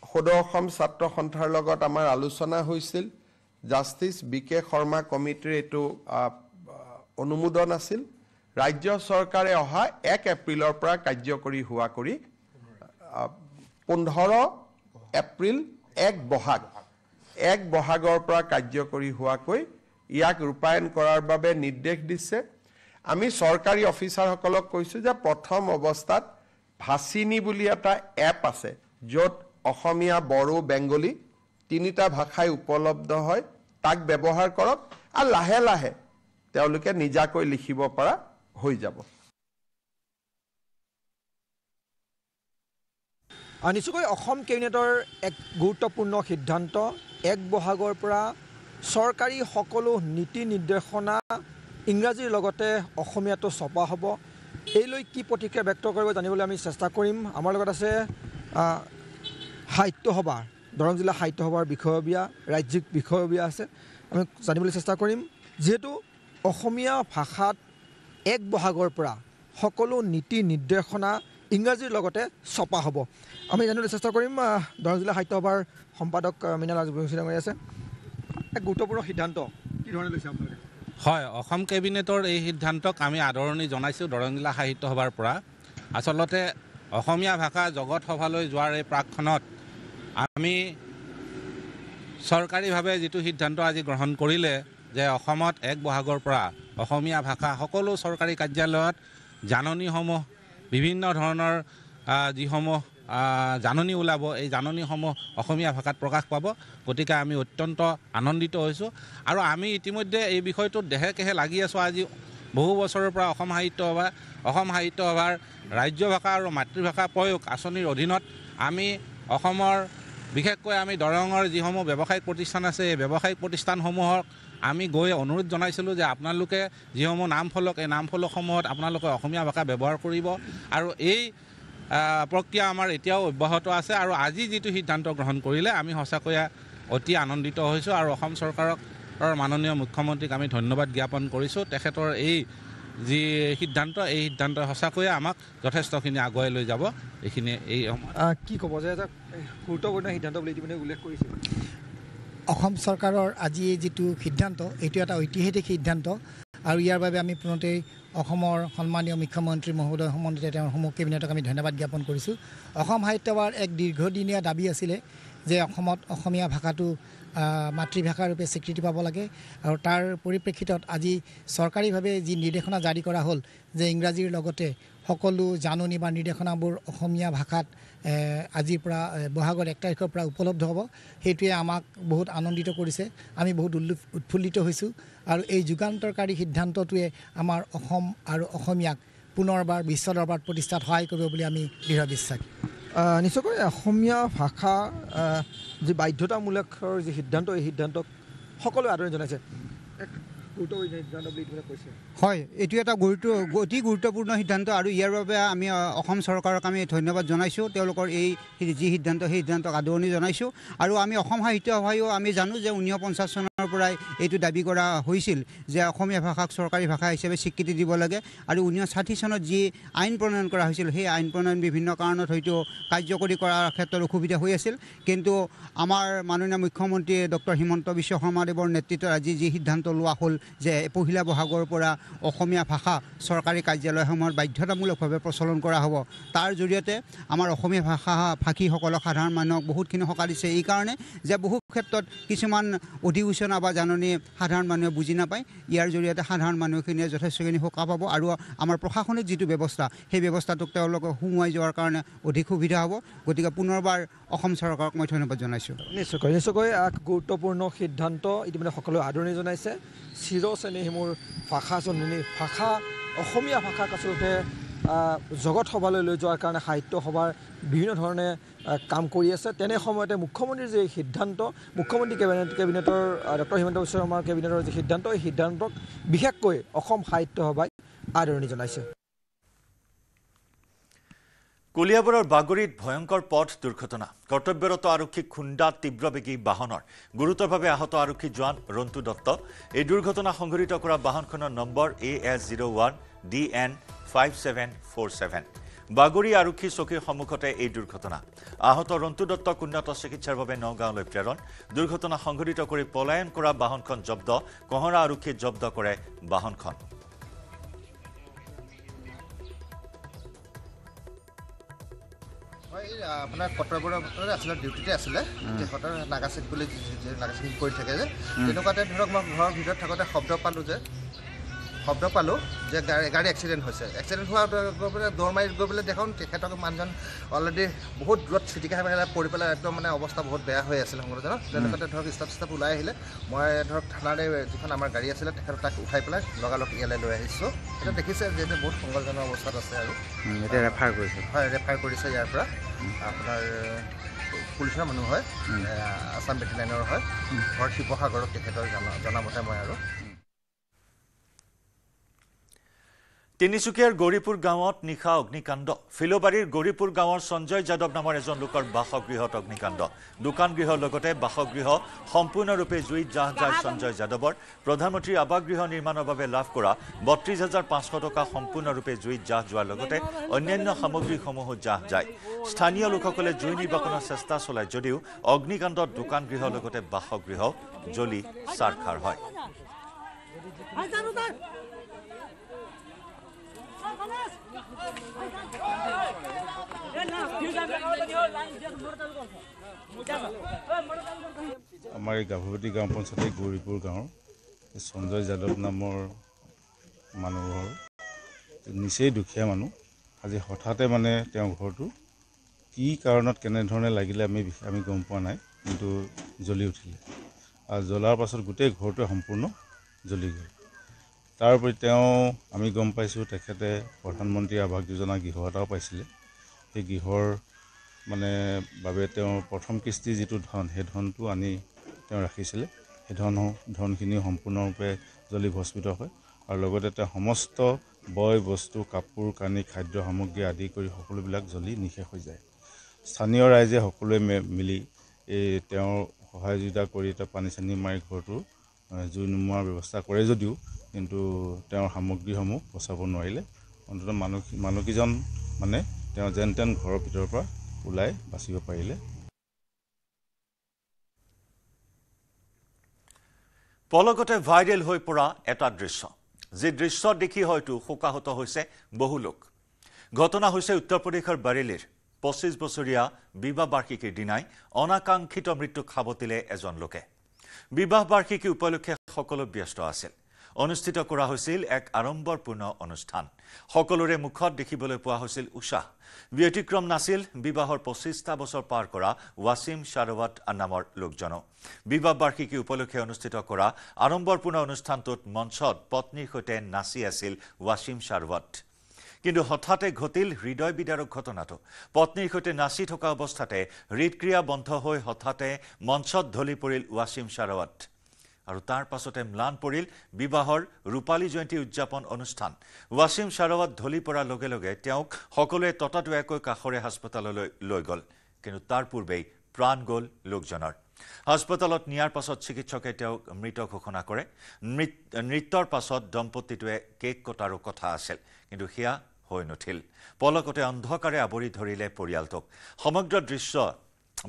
সদৌ অসম ছাত্ৰ সন্থাৰ লগত আমাৰ আলোচনা হৈছিল। জাষ্টিছ BK শৰ্মা কমিটিৰ এইটো অনুমোদন আছিল। ৰাজ্য চৰকাৰে অহা 1 এপ্ৰিলৰ পৰা কাৰ্যকৰী হোৱা কৰি 15 এপ্ৰিল 1 বহাগৰ পৰা কাৰ্যকৰী হোৱাকৈ ইয়াক ৰূপায়ণ কৰাৰ বাবে নিৰ্দেশ দিছে আমি চৰকাৰী অফিচাৰসকলক কৈছো যে প্ৰথম অৱস্থাত ভাচিনী বুলি এটা এপ আছে য'ত অসমীয়া বড়ো বেংগলী তিনিটা ভাষাই উপলব্ধ হয় তাক ব্যৱহাৰ কৰক আৰু লাহে লাহে তেওঁলোকে নিজাকৈ লিখিব পৰা হৈ যাব নিশ্চয়কৈ অসম কেবিনেটৰ এক গুৰুত্বপূৰ্ণ সিদ্ধান্ত 1 বহাগৰ পৰা চৰকাৰী সকলো নীতি নিৰ্দেশনা ইংৰাজীৰ লগতে অসমীয়াটো ছপা হ'ব এই লৈ কি প্ৰতিক্ৰিয়া ব্যক্ত কৰিব জানিবলৈ আমি চেষ্টা কৰিম আমাৰ লগত আছে সাহিত্য সভা দৰং জিলা সাহিত্য সভাৰ বিষয়ববীয়া ৰাজ্যিক বিষয়ববীয়া আছে আমি জানিবলৈ চেষ্টা কৰিম যেহেতু অসমীয়া ভাষাত 1 বহাগৰ পৰা সকলো নীতি নিৰ্দেশনা ইংৰাজীৰ লগতে ছপা হ'ব আমি জানিবলৈ চেষ্টা কৰিম দৰং জিলা সাহিত্য সভাৰ সম্পাদক মৃণাল ৰাজবংশী ডাঙৰীয়া আছে এক গুৰুত্বপূৰ্ণ সিদ্ধান্ত কি ধৰণে লৈছে আপোনালোকে হয় অসম কেবিনেটৰ এই সিদ্ধান্তক আমি আদৰণি জনাইছোঁ দৰং জিলা সাহিত্য সভাৰ পৰা আচলতে অসমীয়া ভাষা জগত সভালৈ যোৱাৰ এই প্ৰাকখনত আমি চৰকাৰীভাৱে যিটো সিদ্ধান্ত আজি গ্ৰহণ কৰিলে যে অসমত 1 বহাগৰ পৰা অসমীয়া ভাষা সকলো চৰকাৰী কাৰ্যালয়ত জাননীসমূহ বিভিন্ন ধৰণৰ যিসমূহ জাননী ওলাব এই জাননীসমূহ অসমীয়া ভাষাত প্ৰকাশ পাব গতিকে আমি অত্যন্ত আনন্দিত হৈছোঁ আৰু আমি ইতিমধ্যে এই বিষয়টোত দেহে কেহে লাগি আছোঁ আজি বহু বছৰৰ পৰা অসম সাহিত্য সভাৰ ৰাজ্য ভাষা আৰু মাতৃভাষা প্ৰয়োগ আঁচনিৰ অধীনত আমি অসমৰ বিশেষকৈ আমি দৰঙৰ যিসমূহ ব্যৱসায়িক প্ৰতিষ্ঠান আছে এই ব্যৱসায়িক প্ৰতিষ্ঠানসমূহক আমি গৈ অনুৰোধ জনাইছিলোঁ যে আপোনালোকে যিসমূহ নামফলক এই নামফলকসমূহত আপোনালোকে অসমীয়া ভাষা ব্যৱহাৰ কৰিব আৰু এই প্ৰক্ৰিয়া আমাৰ এতিয়াও অব্যাহত আছে আৰু আজি যিটো সিদ্ধান্ত গ্ৰহণ কৰিলে আমি সঁচাকৈয়ে অতি আনন্দিত হৈছোঁ আৰু অসম চৰকাৰৰ মাননীয় মুখ্যমন্ত্ৰীক আমি ধন্যবাদ জ্ঞাপন কৰিছোঁ তেখেতৰ এই যি সিদ্ধান্ত এই সিদ্ধান্ত সঁচাকৈয়ে আমাক যথেষ্টখিনি আগুৱাই লৈ যাব এইখিনি এই কি ক'ব যে এটা গুৰুত্বপূৰ্ণ সিদ্ধান্ত বুলি ইতিমধ্যে উল্লেখ কৰিছে অসম চৰকাৰৰ আজি যিটো সিদ্ধান্ত এইটো এটা ঐতিহাসিক সিদ্ধান্ত আৰু ইয়াৰ বাবে আমি পুনতেই অসমৰ সন্মানীয় মুখ্যমন্ত্ৰী মহোদয় সম্বন্ধিত তেওঁৰ সমূহ কেবিনেটক আমি ধন্যবাদ জ্ঞাপন কৰিছোঁ অসম সাহিত্য সভাৰ এক দীৰ্ঘদিনীয়া দাবী আছিলে যে অসমত অসমীয়া ভাষাটো মাতৃভাষা ৰূপে স্বীকৃতি পাব লাগে আৰু তাৰ পৰিপ্ৰেক্ষিতত আজি চৰকাৰীভাৱে যি নিৰ্দেশনা জাৰি কৰা হ'ল যে ইংৰাজীৰ লগতে সকলো জাননী বা নিৰ্দেশনাবোৰ অসমীয়া ভাষাত আজিৰ পৰা বহাগৰ 1 তাৰিখৰ পৰা উপলব্ধ হ'ব সেইটোৱে আমাক বহুত আনন্দিত কৰিছে আমি বহুত উৎফুল্লিত হৈছোঁ আৰু এই যুগান্তৰকাৰী সিদ্ধান্তটোৱে আমাৰ অসম আৰু অসমীয়াক পুনৰবাৰ বিশ্ব দৰবাৰত প্ৰতিষ্ঠাত সহায় কৰিব বুলি আমি দৃঢ় বিশ্বাস নিশ্চয়কৈ অসমীয়া ভাষা যি বাধ্যতামূলকৰ যি সিদ্ধান্ত এই সিদ্ধান্তক সকলোৱে আদৰণি জনাইছে হয় এইটো এটা অতি গুৰুত্বপূৰ্ণ সিদ্ধান্ত আৰু ইয়াৰ বাবে আমি অসম চৰকাৰক আমি ধন্যবাদ জনাইছোঁ তেওঁলোকৰ এই যি সিদ্ধান্ত সেই সিদ্ধান্তক আদৰণি জনাইছোঁ আৰু আমি অসম সাহিত্য সভায়ো আমি জানো যে 1950 চনৰ পৰাই এইটো দাবী কৰা হৈছিল যে অসমীয়া ভাষাক চৰকাৰী ভাষা হিচাপে স্বীকৃতি দিব লাগে আৰু 1960 চনত যি আইন প্ৰণয়ন কৰা হৈছিল সেই আইন প্ৰণয়ন বিভিন্ন কাৰণত হয়তো কাৰ্যকৰী কৰাৰ ক্ষেত্ৰত অসুবিধা হৈ আছিল কিন্তু আমাৰ মাননীয় মুখ্যমন্ত্ৰী ডক্টৰ হিমন্ত বিশ্ব শৰ্মাদেৱৰ নেতৃত্বত আজি যি সিদ্ধান্ত লোৱা হ'ল যে 1 বহাগৰ পৰা অসমীয়া ভাষা চৰকাৰী কাৰ্যালয়সমূহত বাধ্যতামূলকভাৱে প্ৰচলন কৰা হ'ব তাৰ জৰিয়তে আমাৰ অসমীয়া ভাষীসকলক সাধাৰণ মানুহক বহুতখিনি সকাহ দিছে এই কাৰণে যে বহু ক্ষেত্ৰত কিছুমান অধিসূচনা বা জাননী সাধাৰণ মানুহে বুজি নাপায় ইয়াৰ জৰিয়তে সাধাৰণ মানুহখিনিয়ে যথেষ্টখিনি সকাহ পাব আৰু আমাৰ প্ৰশাসনিক যিটো ব্যৱস্থা সেই ব্যৱস্থাটোক তেওঁলোকে সুমুৱাই যোৱাৰ কাৰণে অধিক সুবিধা হ'ব গতিকে পুনৰবাৰ অসম চৰকাৰক মই ধন্যবাদ জনাইছোঁ নিশ্চয়কৈ এক গুৰুত্বপূৰ্ণ সিদ্ধান্ত ইতিমধ্যে সকলোৱে আদৰণি জনাইছে চিৰচেনেহী মোৰ ভাষা জননী ভাষা অসমীয়া ভাষাক আচলতে জগত সভালৈ লৈ যোৱাৰ কাৰণে সাহিত্য সভাৰ বিভিন্ন ধৰণে কাম কৰি আছে তেনে সময়তে মুখ্যমন্ত্ৰীৰ যি সিদ্ধান্ত মুখ্যমন্ত্ৰী কেবিনেটৰ ডক্টৰ হিমন্ত বিশ্ব শৰ্মাৰ কেবিনেটৰ যি সিদ্ধান্ত এই সিদ্ধান্তক বিশেষকৈ অসম সাহিত্য সভাই আদৰণি জনাইছে কলিয়াবৰৰ বাগৰিত ভয়ংকৰ পথ দুৰ্ঘটনা কৰ্তব্যৰত আৰক্ষীক খুন্দা তীব্ৰবেগী বাহনৰ গুৰুতৰভাৱে আহত আৰক্ষী জোৱান ৰন্তু দত্ত এই দুৰ্ঘটনা সংঘটিত কৰা বাহনখনৰ নম্বৰ AS01 DN 5747 বাগৰি আৰক্ষী চকীৰ সন্মুখতে এই দুৰ্ঘটনা আহত ৰন্তু দত্তক উন্নত চিকিৎসাৰ বাবে নগাঁৱলৈ প্ৰেৰণ দুৰ্ঘটনা সংঘটিত কৰি পলায়ন কৰা বাহনখন জব্দ কহৰা আৰক্ষীয়ে জব্দ কৰে বাহনখন আপোনাৰ কৰ্তব্যৰ আছিলে ডিউটিতে আছিলে তেখেতৰ নাগাচিং বুলি নাগাচিং কৰি থাকে যে তেনেকুৱাতে ধৰক মই ঘৰৰ ভিতৰত থাকোঁতে শব্দ পালোঁ যে গাড়ী এক্সিডেণ্ট হৈছে এক্সিডেণ্ট হোৱা গৈ পেলাই দৌৰ মাৰি গৈ পেলাই দেখোন তেখেতক মানুহজন অলৰেডি বহুত দূৰত চিটিকা খাই পেলাই পৰি পেলাই একদম মানে অৱস্থা বহুত বেয়া হৈ আছিলে সংগঠনত তেনেকুৱাতে ধৰক ষ্টাফ ওলাই আহিলে মই ধৰক থানাৰে যিখন আমাৰ গাড়ী আছিলে তেখেতক তাক উঠাই পেলাই লগালগ ইয়ালৈ লৈ আহিছোঁ এতিয়া দেখিছে যিহেতু বহুত সংকটজনক অৱস্থাত আছে আৰু এতিয়া ৰেফাৰ কৰিছে হয় ৰেফাৰ কৰিছে ইয়াৰ পৰা আপোনাৰ পুলিচৰ মানুহ হয় আছাম বেটেলিয়ানৰ হয় ঘৰ শিৱসাগৰত তেখেতৰ জনামতে মই আৰু তিনিচুকীয়াৰ গৌৰীপুৰ গাঁৱত নিশা অগ্নিকাণ্ড ফিলোবাৰীৰ গৌৰীপুৰ গাঁৱৰ সঞ্জয় যাদৱ নামৰ এজন লোকৰ বাসগৃহত অগ্নিকাণ্ড দোকান গৃহৰ লগতে বাসগৃহ সম্পূৰ্ণৰূপে জুইত জাহ যায় সঞ্জয় যাদৱৰ প্ৰধানমন্ত্ৰী আৱাস গৃহ নিৰ্মাণৰ বাবে লাভ কৰা ৩২,৫০০ টকা সম্পূৰ্ণৰূপে জুইত জাহ যোৱাৰ লগতে অন্যান্য সামগ্ৰীসমূহো জাহ যায় স্থানীয় লোকসকলে জুই নিৰ্বাপনৰ চেষ্টা চলায় যদিও অগ্নিকাণ্ডত দোকান গৃহৰ লগতে বাসগৃহ জ্বলি চাৰখাৰ হয় আমাৰ এই গাভৰুপতি গাঁও পঞ্চায়তৰ গৌৰীপুৰ গাঁৱৰ সঞ্জয় যাদৱ নামৰ মানুহৰ নিচেই দুখীয়া মানুহ আজি হঠাতে মানে তেওঁৰ ঘৰটো কি কাৰণত কেনেধৰণে লাগিলে আমি গম পোৱা নাই কিন্তু জ্বলি উঠিলে আৰু জ্বলাৰ পাছত গোটেই ঘৰটোৱে সম্পূৰ্ণ জ্বলি গ'ল তাৰ উপৰি আমি গম পাইছোঁ তেখেতে প্ৰধানমন্ত্ৰী আৱাস যোজনা গৃহ এটাও পাইছিলে সেই গৃহৰ মানে বাবে তেওঁৰ প্ৰথম কিস্তি যিটো ধন সেই ধনটো আনি তেওঁ ৰাখিছিলে সেই ধনখিনি সম্পূৰ্ণৰূপে জ্বলি ভস্মিত হয় আৰু লগতে তেওঁ সমস্ত বয় বস্তু কাপোৰ কানি খাদ্য সামগ্ৰী আদি কৰি সকলোবিলাক জ্বলি নিশেষ হৈ যায় স্থানীয় ৰাইজে সকলোৱে মিলি তেওঁৰ সহযোগিতা কৰি পানী চানী মাৰি ঘৰটো জুই নুমুৱাৰ ব্যৱস্থা কৰে যদিও কিন্তু তেওঁৰ সামগ্ৰীসমূহ বচাব নোৱাৰিলে অন্ততঃ মানুহকেইজন মানে তেওঁ যেন তেন ঘৰৰ ভিতৰৰ পৰা ওলাই বাচিব পাৰিলে পলকতে ভাইৰেল হৈ পৰা এটা দৃশ্য যি দৃশ্য দেখি হয়তো শোকাহত হৈছে বহু লোক ঘটনা হৈছে উত্তৰ প্ৰদেশৰ বাৰেলিৰ 25 বছৰীয়া বিবাহ বাৰ্ষিকীৰ দিনাই অনাকাংক্ষিত মৃত্যুক খাবতিলে এজন লোকে বিবাহ বাৰ্ষিকী উপলক্ষে সকলো ব্যস্ত আছিল অনুষ্ঠিত কৰা হৈছিল এক আড়ম্বৰপূৰ্ণ অনুষ্ঠান সকলোৰে মুখত দেখিবলৈ পোৱা হৈছিল উৎসাহ ব্যতিক্ৰম নাছিল বিবাহৰ 25টা বছৰ পাৰ কৰা ৱাসিম শাৰৱাত নামৰ লোকজনো বিবাহ বাৰ্ষিকী উপলক্ষে অনুষ্ঠিত কৰা আড়ম্বৰপূৰ্ণ অনুষ্ঠানটোত মঞ্চত পত্নীৰ সৈতে নাচি আছিল ৱাসিম শাৰৱাত কিন্তু হঠাতে ঘটিল হৃদয় বিদাৰক ঘটনাটো পত্নীৰ সৈতে নাচি থকা অৱস্থাতে হৃদক্ৰিয়া বন্ধ হৈ হঠাতে মঞ্চত ঢলি পৰিল ৱাসিম শাৰৱাত আৰু তাৰ পাছতে ম্লান পৰিল বিবাহৰ ৰূপালী জয়ন্তী উদযাপন অনুষ্ঠান ৱাসিম শাৰৱাত ঢলি পৰাৰ লগে লগে তেওঁক সকলোৱে ততাতৈয়াকৈ কাষৰে হাস্পতাললৈ লৈ গ'ল কিন্তু তাৰ পূৰ্বেই প্ৰাণ গ'ল লোকজনৰ হাস্পতালত নিয়াৰ পাছত চিকিৎসকে তেওঁক মৃত ঘোষণা কৰে মৃত্যুৰ পাছত দম্পতীটোৱে কেক কটাৰো কথা আছিল কিন্তু সেয়া হৈ নুঠিল পলকতে অন্ধকাৰে আৱৰি ধৰিলে পৰিয়ালটোক সমগ্ৰ দৃশ্য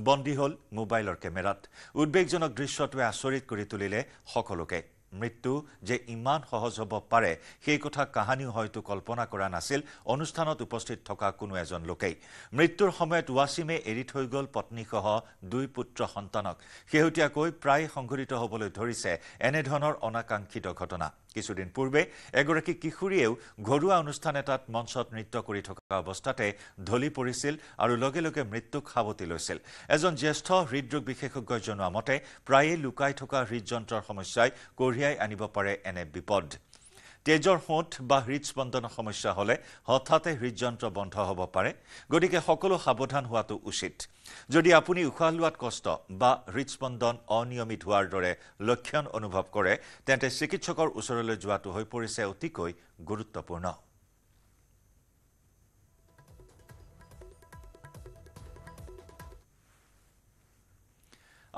বন্দী হল মোবাইলৰ কেমেৰাত উদ্বেগজনক দৃশ্যটোৱে আচৰিত কৰি তুলিলে সকলোকে মৃত্যু যে ইমান সহজ হ'ব পাৰে সেই কথা কাহানিও হয়তো কল্পনা কৰা নাছিল অনুষ্ঠানত উপস্থিত থকা কোনো এজন লোকেই মৃত্যুৰ সময়ত ৱাসিমে এৰি থৈ গ'ল পত্নীসহ 2 পুত্ৰ সন্তানক শেহতীয়াকৈ প্ৰায় সংঘটিত হ'বলৈ ধৰিছে এনেধৰণৰ অনাকাংক্ষিত ঘটনা কিছুদিন পূৰ্বে এগৰাকী কিশোৰীয়েও ঘৰুৱা অনুষ্ঠান এটাত মঞ্চত নৃত্য কৰি থকা অৱস্থাতে ঢলি পৰিছিল আৰু লগে লগে মৃত্যুক সাৱটি লৈছিল এজন জ্যেষ্ঠ হৃদৰোগ বিশেষজ্ঞই জনোৱা মতে প্ৰায়ে লুকাই থকা হৃদযন্ত্ৰৰ সমস্যাই কঢ়িয়াই আনিব পাৰে এনে বিপদ তেজৰ হোঁঠ বা হৃদস্পন্দনৰ সমস্যা হলে হঠাতে হৃদযন্ত্ৰ বন্ধ হ'ব পাৰে গতিকে সকলো সাৱধান হোৱাটো উচিত যদি আপুনি উশাহ লোৱাত কষ্ট বা হৃদস্পন্দন অনিয়মিত হোৱাৰ দৰে লক্ষণ অনুভৱ কৰে তেন্তে চিকিৎসকৰ ওচৰলৈ যোৱাটো হৈ পৰিছে অতিকৈ গুৰুত্বপূৰ্ণ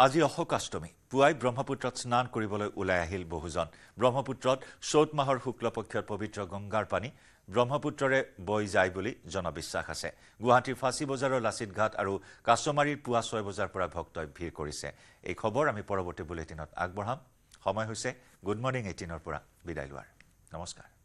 আজি অশোকাষ্টমী পুৱাই ব্ৰহ্মপুত্ৰত স্নান কৰিবলৈ ওলাই আহিল বহুজন ব্ৰহ্মপুত্ৰত চৈত মাহৰ শুক্লপক্ষৰ পবিত্ৰ গংগাৰ পানী ব্ৰহ্মপুত্ৰৰে বৈ যায় বুলি জনবিশ্বাস আছে গুৱাহাটীৰ ফাঁচী বজাৰৰ লাচিত ঘাট আৰু কাছমাৰীৰ পুৱা 6 বজাৰ পৰা ভক্তই ভিৰ কৰিছে এই খবৰ আমি পৰৱৰ্তী বুলেটিনত আগবঢ়াম সময় হৈছে গুড মৰ্নিং 18ৰ পৰা বিদায় লোৱাৰ নমস্কাৰ